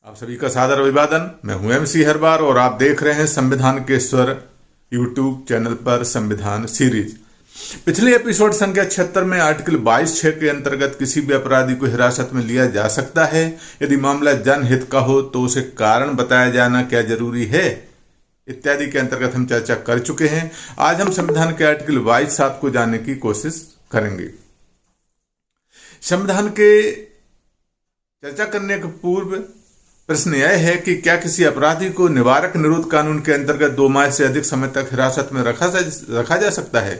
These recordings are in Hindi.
आप सभी का सादर अभिवादन। मैं हूं MC हरबार और आप देख रहे हैं संविधान के स्वर यूट्यूब चैनल पर संविधान सीरीज। पिछले एपिसोड संख्या 76 में आर्टिकल 22(6) के अंतर्गत किसी भी अपराधी को हिरासत में लिया जा सकता है यदि मामला जनहित का हो तो उसे कारण बताया जाना क्या जरूरी है इत्यादि के अंतर्गत हम चर्चा कर चुके हैं। आज हम संविधान के आर्टिकल 22(7) को जानने की कोशिश करेंगे। संविधान के चर्चा करने के पूर्व प्रश्न यह है कि क्या किसी अपराधी को निवारक निरोध कानून के अंतर्गत 2 माह से अधिक समय तक हिरासत में रखा जा सकता है।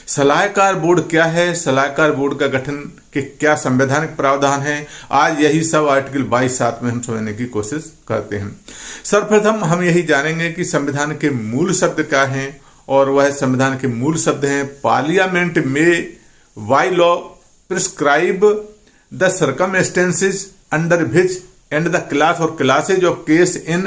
सलाहकार बोर्ड क्या है, सलाहकार बोर्ड का गठन के क्या संवैधानिक प्रावधान है, आज यही सब आर्टिकल 22(7) में हम समझने की कोशिश करते हैं। सर्वप्रथम हम यही जानेंगे कि संविधान के मूल शब्द क्या हैं, और वह संविधान के मूल शब्द हैं पार्लियामेंट में by law prescribe the circumstances under which and the class or classes of case in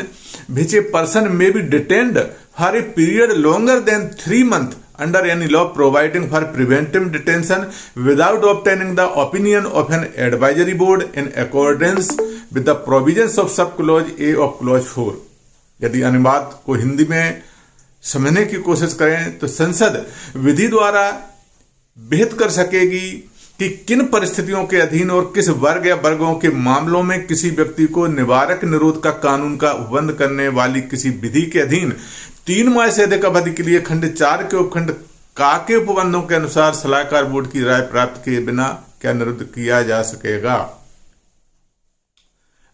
which a person may be detained for a period longer than 3 months under any law providing for preventive detention without obtaining the opinion of an advisory board in accordance with the provisions of subclause A of clause 4। यदि अनुवाद को हिंदी में समझने की कोशिश करें तो संसद विधि द्वारा विहित कर सकेगी कि किन परिस्थितियों के अधीन और किस वर्ग या वर्गों के मामलों में किसी व्यक्ति को निवारक निरोध का कानून का उपबंध करने वाली किसी विधि के अधीन 3 माह से अधिक अवधि के लिए खंड 4 के उपखंड का के उपबंधों के अनुसार सलाहकार बोर्ड की राय प्राप्त किए बिना क्या निरुद्ध किया जा सकेगा।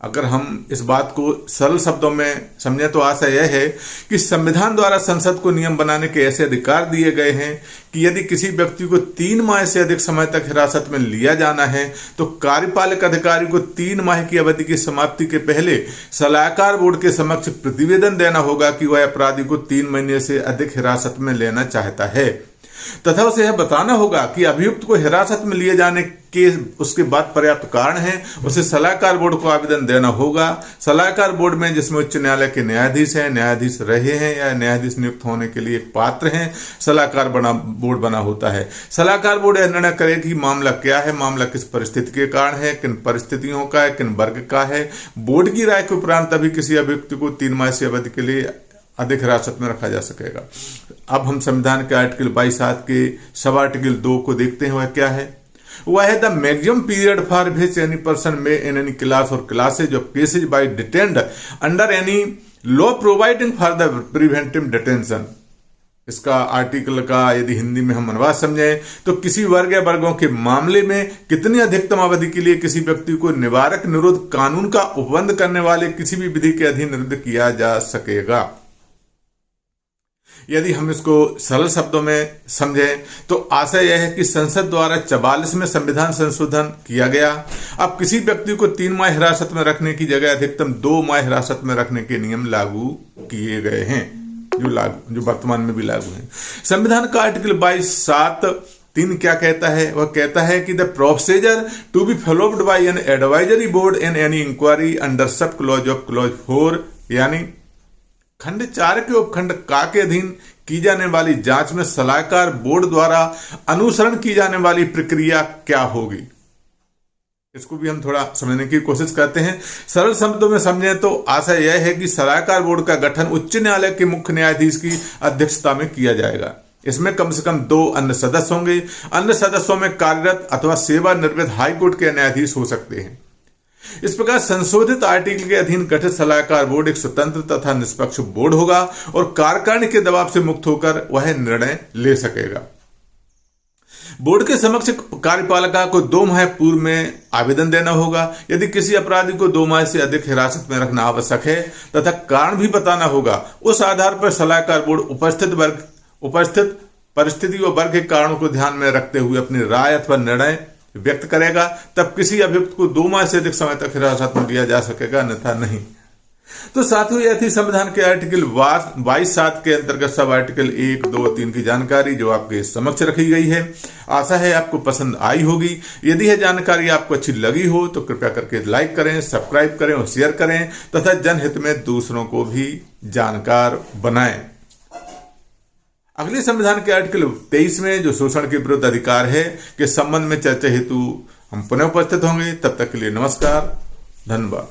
अगर हम इस बात को सरल शब्दों में समझें तो आशा यह है कि संविधान द्वारा संसद को नियम बनाने के ऐसे अधिकार दिए गए हैं कि यदि किसी व्यक्ति को 3 माह से अधिक समय तक हिरासत में लिया जाना है तो कार्यपालक अधिकारी को 3 माह की अवधि की समाप्ति के पहले सलाहकार बोर्ड के समक्ष प्रतिवेदन देना होगा कि वह अपराधी को 3 महीने से अधिक हिरासत में लेना चाहता है, तथा उसे यह बताना होगा कि अभियुक्त को हिरासत में लिए जाने के उसके बाद पर्याप्त कारण है। उसे सलाहकार बोर्ड को आवेदन देना होगा। सलाहकार बोर्ड में जिसमें उच्च न्यायालय के न्यायाधीश हैं, न्यायाधीश रहे हैं या न्यायाधीश नियुक्त होने के लिए पात्र हैं, सलाहकार बोर्ड बना होता है। सलाहकार बोर्ड यह निर्णय करे कि मामला क्या है, मामला किस परिस्थिति के कारण है, किन परिस्थितियों का है, किन वर्ग का है। बोर्ड की राय के उपरांत तभी किसी अभियुक्त को 3 माह से अवधि के लिए अधिक हिरासत में रखा जा सकेगा। अब हम संविधान के आर्टिकल 22(7) के सब आर्टिकल 2 को देखते हैं। वह क्या है? वह है the maximum period for which any person may in any class or classes of cases be detained under any law providing for the preventive detention. इसका आर्टिकल का यदि हिंदी में हम अनुवाद समझें तो किसी वर्ग या वर्गों के मामले में कितनी अधिकतम अवधि के लिए किसी व्यक्ति को निवारक निरोध कानून का उपबंध करने वाले किसी भी विधि के अधीन निरुद्ध किया जा सकेगा। यदि हम इसको सरल शब्दों में समझें तो आशय यह है कि संसद द्वारा 44 में संविधान संशोधन किया गया। अब किसी व्यक्ति को 3 माह हिरासत में रखने की जगह अधिकतम 2 माह हिरासत में रखने के नियम लागू किए गए हैं, जो वर्तमान में भी लागू हैं। संविधान का आर्टिकल 22(7)(3) क्या कहता है? वह कहता है कि the procedure to be followed by an advisory board in any inquiry under sub clause of clause 4, यानी खंड 4 के उपखंड का के अधीन की जाने वाली जांच में सलाहकार बोर्ड द्वारा अनुसरण की जाने वाली प्रक्रिया क्या होगी, इसको भी हम थोड़ा समझने की कोशिश करते हैं। सरल शब्दों में समझें तो आशा यह है कि सलाहकार बोर्ड का गठन उच्च न्यायालय के मुख्य न्यायाधीश की अध्यक्षता में किया जाएगा। इसमें कम से कम 2 अन्य सदस्य होंगे। अन्य सदस्यों में कार्यरत अथवा सेवानिवृत्त हाईकोर्ट के न्यायाधीश हो सकते हैं। इस प्रकार संशोधित आर्टिकल के अधीन गठित सलाहकार बोर्ड एक स्वतंत्र तथा निष्पक्ष बोर्ड होगा और कार्यकारिणी के दबाव से मुक्त होकर वह निर्णय ले सकेगा। बोर्ड के समक्ष कार्यपालिका को 2 माह पूर्व में आवेदन देना होगा। यदि किसी अपराधी को 2 माह से अधिक हिरासत में रखना आवश्यक है तथा कारण भी बताना होगा, उस आधार पर सलाहकार बोर्ड उपस्थित परिस्थिति व वर्ग के कारणों को ध्यान में रखते हुए अपनी राय अथवा निर्णय व्यक्त करेगा। तब किसी अभियुक्त को 2 माह से अधिक समय तक हिरासत में लिया जा सकेगा, अन्यथा नहीं। तो साथियों, यह थी संविधान के आर्टिकल 22(7) के अंतर्गत सब आर्टिकल 1, 2, 3 की जानकारी जो आपके समक्ष रखी गई है। आशा है आपको पसंद आई होगी। यदि यह जानकारी आपको अच्छी लगी हो तो कृपया करके लाइक करें, सब्सक्राइब करें और शेयर करें तथा जनहित में दूसरों को भी जानकार बनाएं। अगले संविधान के आर्टिकल 23 में जो शोषण के विरुद्ध अधिकार है के संबंध में चर्चा हेतु हम पुनः उपस्थित होंगे। तब तक के लिए नमस्कार, धन्यवाद।